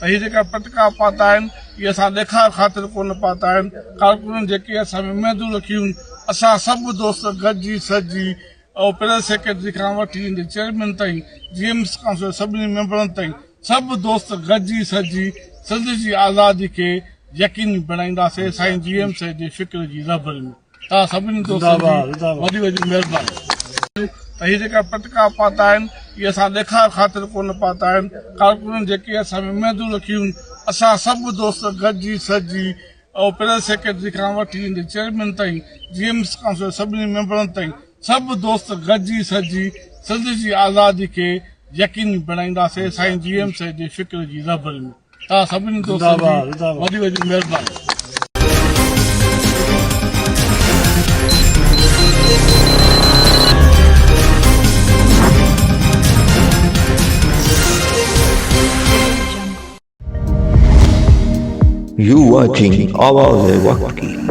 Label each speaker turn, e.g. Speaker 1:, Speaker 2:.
Speaker 1: तही जेका पटका पाता आहिनि इहे असां ॾेखार ख़ातिर कोन पाता आहिनि कारकुननि जेके असां में महदूद रखियूं असां सभु दोस्त गॾिजी सजी ऐं प्रेस सेक्रेटरी खां वठी चेयरमैन ताईं GMS काउंसिल सभिनी मेंबरनि ताईं सभु दोस्त गॾिजी सजी सिंध जी आज़ादी खे यकीनी बणाईंदासीं साईं GMS जे फ़िक्र जी रहबरी में तव्हां सभिनी दोस्तनि जी वॾी वॾी महिरबानी तही जेका पटका पाता आहिनि इहे असां ॾेखार ख़ातिर कोन पाता आहिनि कारकुननि जेके असां में महदूद रखियूं असां सभु दोस्त गॾिजी सजी ऐं प्रेस सेक्रेटरी खां वठी चेयरमैन ताईं GMS काउंसिल सभिनी मेंबरनि ताईं सभु दोस्त गॾिजी सजी सिंध जी आज़ादी खे यकीनी बणाईंदासीं साईं GMS जे फ़िक्र जी रहबरी में तव्हां सभिनी दोस्तनि जी वॾी वॾी महिरबानी
Speaker 2: You watching Awaz Waqi.